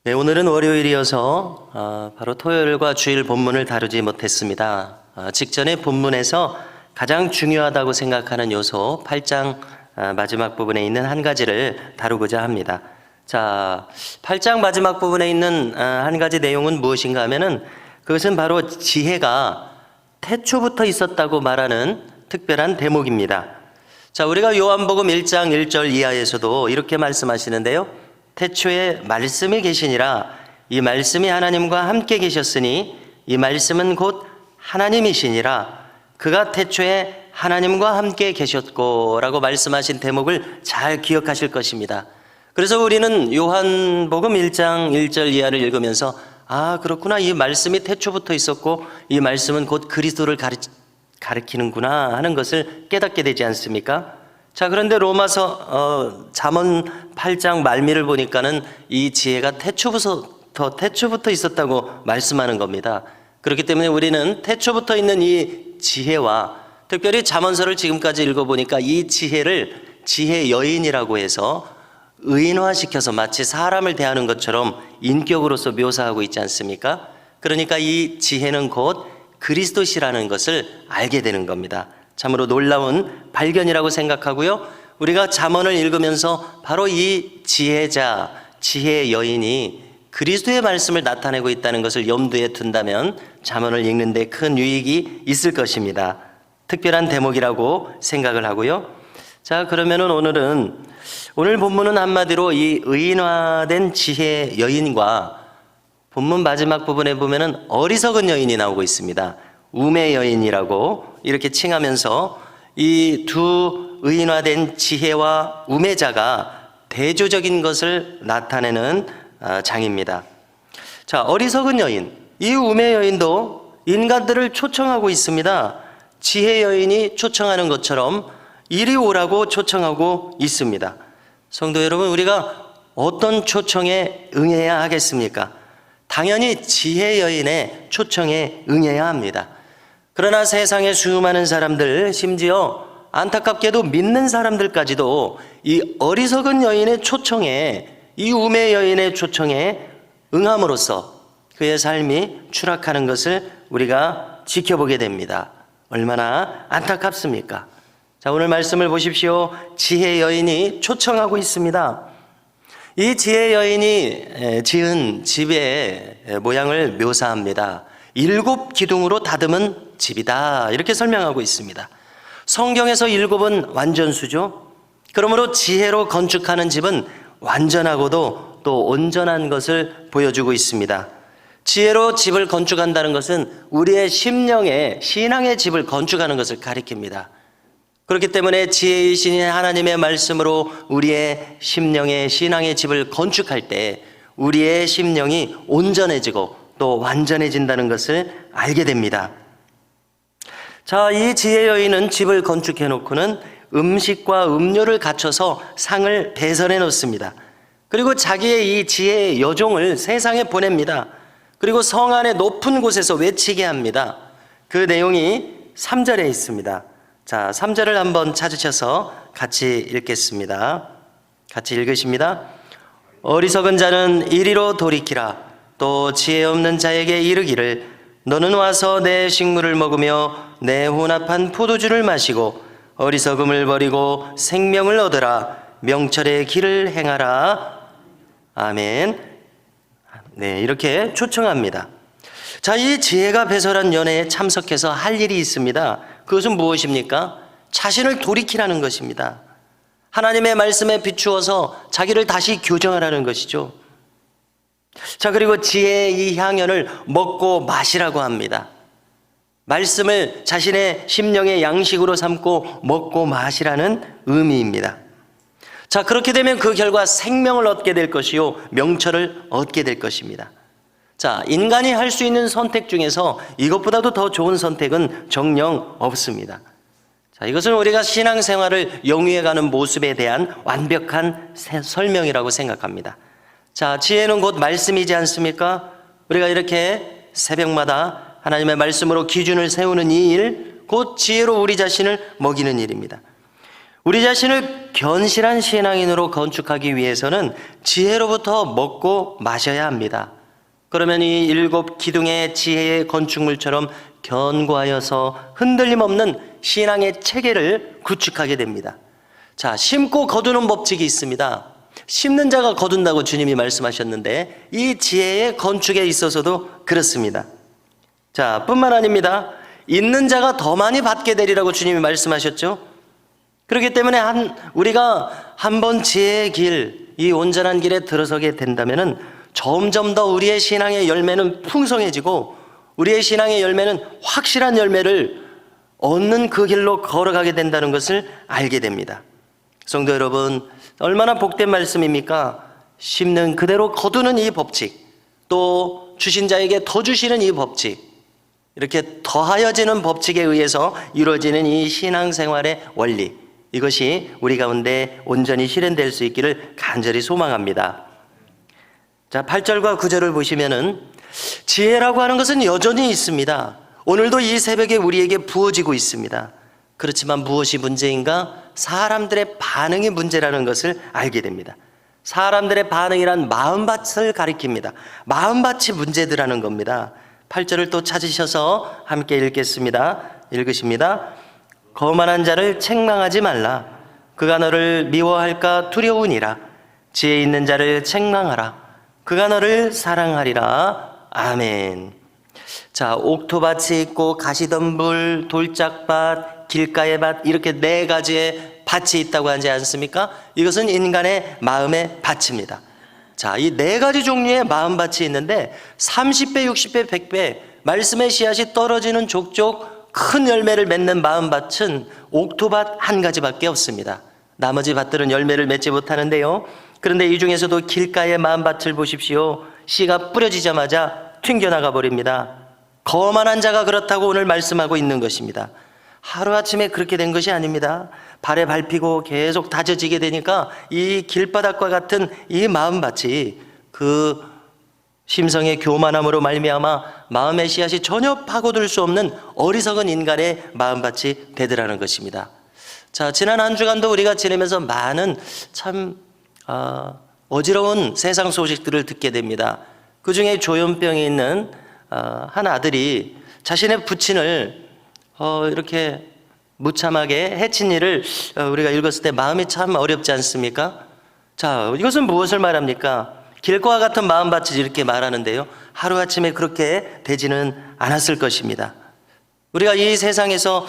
네, 오늘은 월요일이어서 바로 토요일과 주일 본문을 다루지 못했습니다. 직전에 본문에서 가장 중요하다고 생각하는 요소 8장 마지막 부분에 있는 한 가지를 다루고자 합니다. 자, 8장 마지막 부분에 있는 한 가지 내용은 무엇인가 하면은 그것은 바로 지혜가 태초부터 있었다고 말하는 특별한 대목입니다. 자, 우리가 요한복음 1장 1절 이하에서도 이렇게 말씀하시는데요. 태초에 말씀이 계시니라. 이 말씀이 하나님과 함께 계셨으니 이 말씀은 곧 하나님이시니라. 그가 태초에 하나님과 함께 계셨고 라고 말씀하신 대목을 잘 기억하실 것입니다. 그래서 우리는 요한복음 1장 1절 이하를 읽으면서 그렇구나. 이 말씀이 태초부터 있었고 이 말씀은 곧 그리스도를 가리키는구나 하는 것을 깨닫게 되지 않습니까? 자, 그런데 로마서 잠언 8장 말미를 보니까는 이 지혜가 태초부터 있었다고 말씀하는 겁니다. 그렇기 때문에 우리는 태초부터 있는 이 지혜와 특별히 잠언서를 지금까지 읽어보니까 이 지혜를 지혜 여인이라고 해서 의인화시켜서 마치 사람을 대하는 것처럼 인격으로서 묘사하고 있지 않습니까? 그러니까 이 지혜는 곧 그리스도시라는 것을 알게 되는 겁니다. 참으로 놀라운 발견이라고 생각하고요. 우리가 잠언을 읽으면서 바로 이 지혜자, 지혜의 여인이 그리스도의 말씀을 나타내고 있다는 것을 염두에 둔다면 잠언을 읽는 데 큰 유익이 있을 것입니다. 특별한 대목이라고 생각을 하고요. 자, 그러면은 오늘 본문은 한마디로 이 의인화된 지혜 여인과 본문 마지막 부분에 보면은 어리석은 여인이 나오고 있습니다. 우매 여인이라고 이렇게 칭하면서 이 두 의인화된 지혜와 우매자가 대조적인 것을 나타내는 장입니다. 자, 어리석은 여인, 이 우매 여인도 인간들을 초청하고 있습니다. 지혜 여인이 초청하는 것처럼 이리 오라고 초청하고 있습니다. 성도 여러분, 우리가 어떤 초청에 응해야 하겠습니까? 당연히 지혜 여인의 초청에 응해야 합니다. 그러나 세상의 수많은 사람들, 심지어 안타깝게도 믿는 사람들까지도 이 어리석은 여인의 초청에, 이 우매 여인의 초청에 응함으로써 그의 삶이 추락하는 것을 우리가 지켜보게 됩니다. 얼마나 안타깝습니까? 자, 오늘 말씀을 보십시오. 지혜 여인이 초청하고 있습니다. 이 지혜 여인이 지은 집의 모양을 묘사합니다. 7 기둥으로 다듬은 집이다, 이렇게 설명하고 있습니다. 성경에서 7은 완전수죠. 그러므로 지혜로 건축하는 집은 완전하고도 또 온전한 것을 보여주고 있습니다. 지혜로 집을 건축한다는 것은 우리의 심령의 신앙의 집을 건축하는 것을 가리킵니다. 그렇기 때문에 지혜이신 하나님의 말씀으로 우리의 심령의 신앙의 집을 건축할 때 우리의 심령이 온전해지고 또 완전해진다는 것을 알게 됩니다. 자, 이 지혜 여인은 집을 건축해 놓고는 음식과 음료를 갖춰서 상을 배설해 놓습니다. 그리고 자기의 이 지혜의 여종을 세상에 보냅니다. 그리고 성 안의 높은 곳에서 외치게 합니다. 그 내용이 3절에 있습니다. 자, 3절을 한번 찾으셔서 같이 읽겠습니다. 같이 읽으십니다. 어리석은 자는 이리로 돌이키라. 또 지혜 없는 자에게 이르기를 너는 와서 내 식물을 먹으며 내 혼합한 포도주를 마시고 어리석음을 버리고 생명을 얻으라. 명철의 길을 행하라. 아멘. 네, 이렇게 초청합니다. 자, 이 지혜가 배설한 연회에 참석해서 할 일이 있습니다. 그것은 무엇입니까? 자신을 돌이키라는 것입니다. 하나님의 말씀에 비추어서 자기를 다시 교정하라는 것이죠. 자, 그리고 지혜의 이 향연을 먹고 마시라고 합니다. 말씀을 자신의 심령의 양식으로 삼고 먹고 마시라는 의미입니다. 자, 그렇게 되면 그 결과 생명을 얻게 될 것이요 명철을 얻게 될 것입니다. 자, 인간이 할 수 있는 선택 중에서 이것보다도 더 좋은 선택은 정녕 없습니다. 자, 이것은 우리가 신앙생활을 영위해가는 모습에 대한 완벽한 설명이라고 생각합니다. 자, 지혜는 곧 말씀이지 않습니까? 우리가 이렇게 새벽마다 하나님의 말씀으로 기준을 세우는 이 일, 곧 지혜로 우리 자신을 먹이는 일입니다. 우리 자신을 견실한 신앙인으로 건축하기 위해서는 지혜로부터 먹고 마셔야 합니다. 그러면 이 7 기둥의 지혜의 건축물처럼 견고하여서 흔들림 없는 신앙의 체계를 구축하게 됩니다. 자, 심고 거두는 법칙이 있습니다. 심는 자가 거둔다고 주님이 말씀하셨는데 이 지혜의 건축에 있어서도 그렇습니다. 자, 뿐만 아닙니다. 있는 자가 더 많이 받게 되리라고 주님이 말씀하셨죠. 그렇기 때문에 우리가 한번 지혜의 길, 이 온전한 길에 들어서게 된다면은 점점 더 우리의 신앙의 열매는 풍성해지고 우리의 신앙의 열매는 확실한 열매를 얻는 그 길로 걸어가게 된다는 것을 알게 됩니다. 성도 여러분, 얼마나 복된 말씀입니까? 심는 그대로 거두는 이 법칙, 또 주신 자에게 더 주시는 이 법칙, 이렇게 더하여지는 법칙에 의해서 이루어지는 이 신앙생활의 원리, 이것이 우리 가운데 온전히 실현될 수 있기를 간절히 소망합니다. 자, 8절과 9절을 보시면은 지혜라고 하는 것은 여전히 있습니다. 오늘도 이 새벽에 우리에게 부어지고 있습니다. 그렇지만 무엇이 문제인가? 사람들의 반응이 문제라는 것을 알게 됩니다. 사람들의 반응이란 마음밭을 가리킵니다. 마음밭이 문제들하는 겁니다. 8절을 또 찾으셔서 함께 읽겠습니다. 읽으십니다. 거만한 자를 책망하지 말라. 그가 너를 미워할까 두려우니라. 지혜 있는 자를 책망하라. 그가 너를 사랑하리라. 아멘. 자, 옥토밭이 있고 가시덤불, 돌짝밭, 길가의 밭, 이렇게 4가지의 밭이 있다고 하지 않습니까? 이것은 인간의 마음의 밭입니다. 자, 이 4가지 종류의 마음밭이 있는데 30배, 60배, 100배 말씀의 씨앗이 떨어지는 족족 큰 열매를 맺는 마음밭은 옥토밭 1가지밖에 없습니다. 나머지 밭들은 열매를 맺지 못하는데요. 그런데 이 중에서도 길가의 마음밭을 보십시오. 씨가 뿌려지자마자 튕겨나가 버립니다. 거만한 자가 그렇다고 오늘 말씀하고 있는 것입니다. 하루아침에 그렇게 된 것이 아닙니다. 발에 밟히고 계속 다져지게 되니까 이 길바닥과 같은 이 마음밭이 그 심성의 교만함으로 말미암아 마음의 씨앗이 전혀 파고들 수 없는 어리석은 인간의 마음밭이 되더라는 것입니다. 자, 지난 한 주간도 우리가 지내면서 많은 참 어지러운 세상 소식들을 듣게 됩니다. 그 중에 조현병이 있는 한 아들이 자신의 부친을 이렇게 무참하게 해친 일을 우리가 읽었을 때 마음이 참 어렵지 않습니까? 자, 이것은 무엇을 말합니까? 길과 같은 마음밭이 이렇게 말하는데요. 하루아침에 그렇게 되지는 않았을 것입니다. 우리가 이 세상에서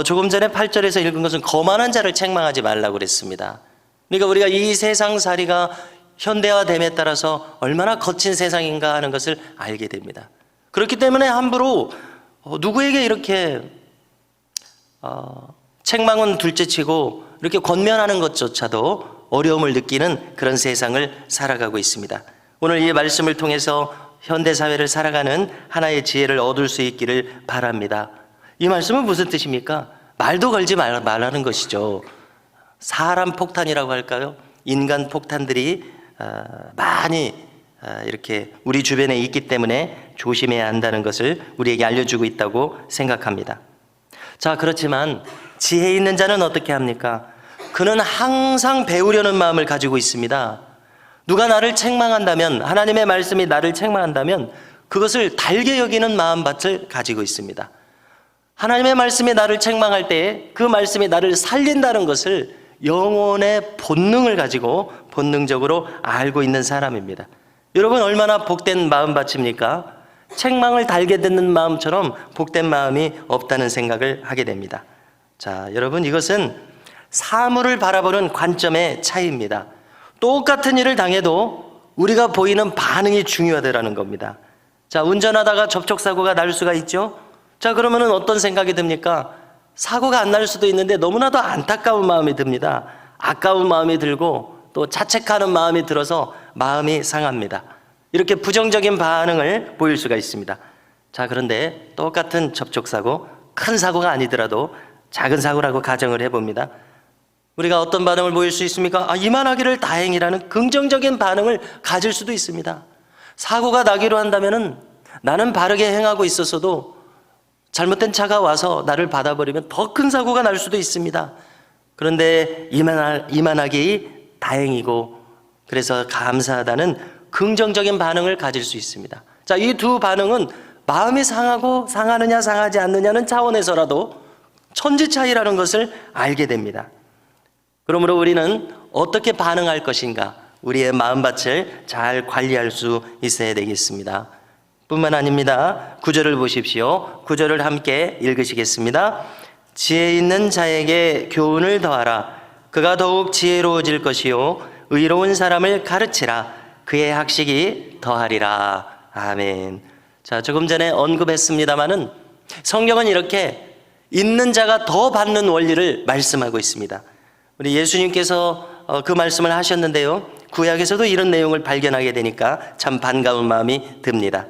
조금 전에 8절에서 읽은 것은 거만한 자를 책망하지 말라고 그랬습니다. 그러니까 우리가 이 세상살이가 현대화됨에 따라서 얼마나 거친 세상인가 하는 것을 알게 됩니다. 그렇기 때문에 함부로 누구에게 이렇게 책망은 둘째치고 이렇게 권면하는 것조차도 어려움을 느끼는 그런 세상을 살아가고 있습니다. 오늘 이 말씀을 통해서 현대사회를 살아가는 하나의 지혜를 얻을 수 있기를 바랍니다. 이 말씀은 무슨 뜻입니까? 말도 걸지 말라는 것이죠. 사람 폭탄이라고 할까요? 인간 폭탄들이 많이 이렇게 우리 주변에 있기 때문에 조심해야 한다는 것을 우리에게 알려주고 있다고 생각합니다. 자, 그렇지만 지혜 있는 자는 어떻게 합니까? 그는 항상 배우려는 마음을 가지고 있습니다. 누가 나를 책망한다면, 하나님의 말씀이 나를 책망한다면 그것을 달게 여기는 마음밭을 가지고 있습니다. 하나님의 말씀이 나를 책망할 때 그 말씀이 나를 살린다는 것을 영혼의 본능을 가지고 본능적으로 알고 있는 사람입니다. 여러분, 얼마나 복된 마음밭입니까? 책망을 달게 듣는 마음처럼 복된 마음이 없다는 생각을 하게 됩니다. 자, 여러분, 이것은 사물을 바라보는 관점의 차이입니다. 똑같은 일을 당해도 우리가 보이는 반응이 중요하다는 겁니다. 자, 운전하다가 접촉사고가 날 수가 있죠. 자, 그러면은 어떤 생각이 듭니까? 사고가 안 날 수도 있는데 너무나도 안타까운 마음이 듭니다. 아까운 마음이 들고 또 자책하는 마음이 들어서 마음이 상합니다. 이렇게 부정적인 반응을 보일 수가 있습니다. 자, 그런데 똑같은 접촉사고, 큰 사고가 아니더라도 작은 사고라고 가정을 해봅니다. 우리가 어떤 반응을 보일 수 있습니까? 이만하기를 다행이라는 긍정적인 반응을 가질 수도 있습니다. 사고가 나기로 한다면은 나는 바르게 행하고 있었어도 잘못된 차가 와서 나를 받아버리면 더 큰 사고가 날 수도 있습니다. 그런데 이만하기 다행이고 그래서 감사하다는 긍정적인 반응을 가질 수 있습니다. 자, 이 두 반응은 마음이 상하고 상하느냐 상하지 않느냐는 차원에서라도 천지 차이라는 것을 알게 됩니다. 그러므로 우리는 어떻게 반응할 것인가, 우리의 마음밭을 잘 관리할 수 있어야 되겠습니다. 뿐만 아닙니다. 9절을 보십시오. 9절을 함께 읽으시겠습니다. 지혜 있는 자에게 교훈을 더하라. 그가 더욱 지혜로워질 것이요 의로운 사람을 가르치라. 그의 학식이 더하리라. 아멘. 자, 조금 전에 언급했습니다마는 성경은 이렇게 있는 자가 더 받는 원리를 말씀하고 있습니다. 우리 예수님께서 그 말씀을 하셨는데요, 구약에서도 이런 내용을 발견하게 되니까 참 반가운 마음이 듭니다.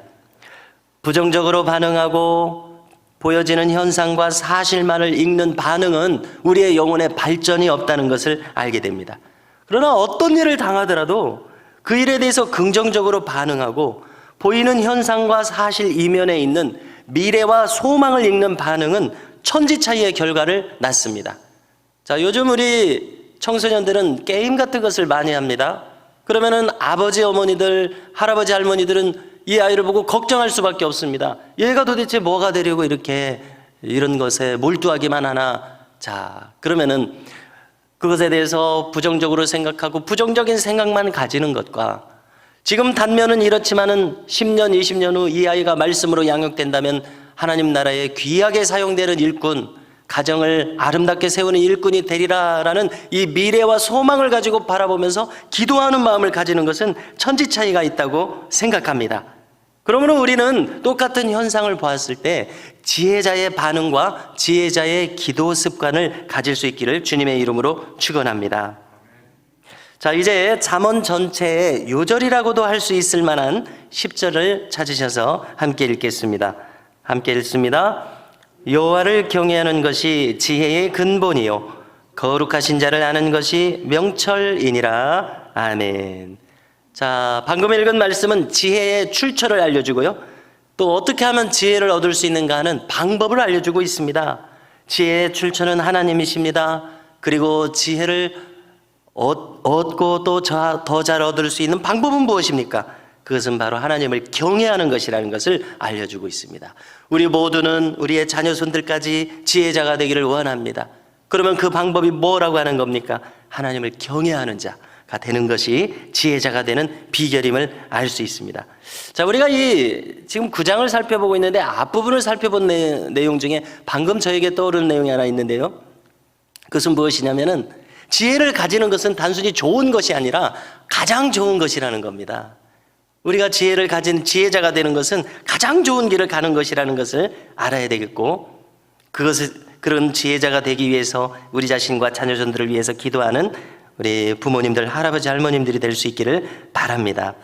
부정적으로 반응하고 보여지는 현상과 사실만을 읽는 반응은 우리의 영혼의 발전이 없다는 것을 알게 됩니다. 그러나 어떤 일을 당하더라도 그 일에 대해서 긍정적으로 반응하고 보이는 현상과 사실 이면에 있는 미래와 소망을 읽는 반응은 천지 차이의 결과를 낳습니다. 자, 요즘 우리 청소년들은 게임 같은 것을 많이 합니다. 그러면은 아버지, 어머니들, 할아버지, 할머니들은 이 아이를 보고 걱정할 수밖에 없습니다. 얘가 도대체 뭐가 되려고 이렇게 이런 것에 몰두하기만 하나. 자, 그러면은 그것에 대해서 부정적으로 생각하고 부정적인 생각만 가지는 것과 지금 단면은 이렇지만은 10년, 20년 후 이 아이가 말씀으로 양육된다면 하나님 나라에 귀하게 사용되는 일꾼, 가정을 아름답게 세우는 일꾼이 되리라라는 이 미래와 소망을 가지고 바라보면서 기도하는 마음을 가지는 것은 천지 차이가 있다고 생각합니다. 그러므로 우리는 똑같은 현상을 보았을 때 지혜자의 반응과 지혜자의 기도 습관을 가질 수 있기를 주님의 이름으로 축원합니다. 자, 이제 잠언 전체의 요절이라고도 할 수 있을 만한 10절을 찾으셔서 함께 읽겠습니다. 함께 읽습니다. 여호와를 경외하는 것이 지혜의 근본이요 거룩하신 자를 아는 것이 명철이니라. 아멘. 자, 방금 읽은 말씀은 지혜의 출처를 알려주고요, 또 어떻게 하면 지혜를 얻을 수 있는가 하는 방법을 알려주고 있습니다. 지혜의 출처는 하나님이십니다. 그리고 지혜를 얻고 또 더 잘 얻을 수 있는 방법은 무엇입니까? 그것은 바로 하나님을 경외하는 것이라는 것을 알려주고 있습니다. 우리 모두는 우리의 자녀손들까지 지혜자가 되기를 원합니다. 그러면 그 방법이 뭐라고 하는 겁니까? 하나님을 경외하는 자가 되는 것이 지혜자가 되는 비결임을 알 수 있습니다. 자, 우리가 지금 9장을 살펴보고 있는데 앞부분을 살펴본 내용 중에 방금 저에게 떠오르는 내용이 하나 있는데요, 그것은 무엇이냐면은 지혜를 가지는 것은 단순히 좋은 것이 아니라 가장 좋은 것이라는 겁니다. 우리가 지혜를 가진 지혜자가 되는 것은 가장 좋은 길을 가는 것이라는 것을 알아야 되겠고, 그런 지혜자가 되기 위해서 우리 자신과 자녀손들을 위해서 기도하는 우리 부모님들, 할아버지, 할머님들이 될 수 있기를 바랍니다.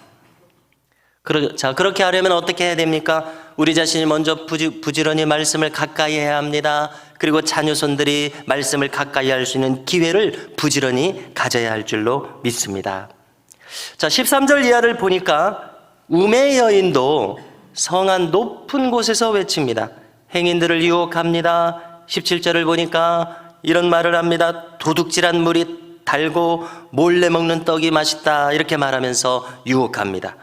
자, 그렇게 하려면 어떻게 해야 됩니까? 우리 자신이 먼저 부지런히 말씀을 가까이 해야 합니다. 그리고 자녀손들이 말씀을 가까이 할 수 있는 기회를 부지런히 가져야 할 줄로 믿습니다. 자, 13절 이하를 보니까 우매 여인도 성안 높은 곳에서 외칩니다. 행인들을 유혹합니다. 17절을 보니까 이런 말을 합니다. 도둑질한 물이 달고 몰래 먹는 떡이 맛있다, 이렇게 말하면서 유혹합니다.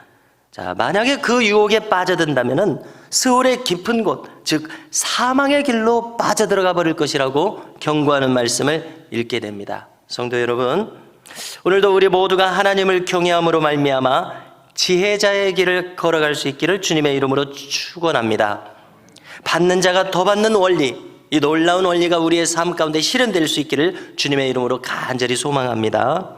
자, 만약에 그 유혹에 빠져든다면은 스올의 깊은 곳, 즉 사망의 길로 빠져들어가 버릴 것이라고 경고하는 말씀을 읽게 됩니다. 성도 여러분, 오늘도 우리 모두가 하나님을 경외함으로 말미암아 지혜자의 길을 걸어갈 수 있기를 주님의 이름으로 축원합니다. 받는 자가 더 받는 원리, 이 놀라운 원리가 우리의 삶 가운데 실현될 수 있기를 주님의 이름으로 간절히 소망합니다.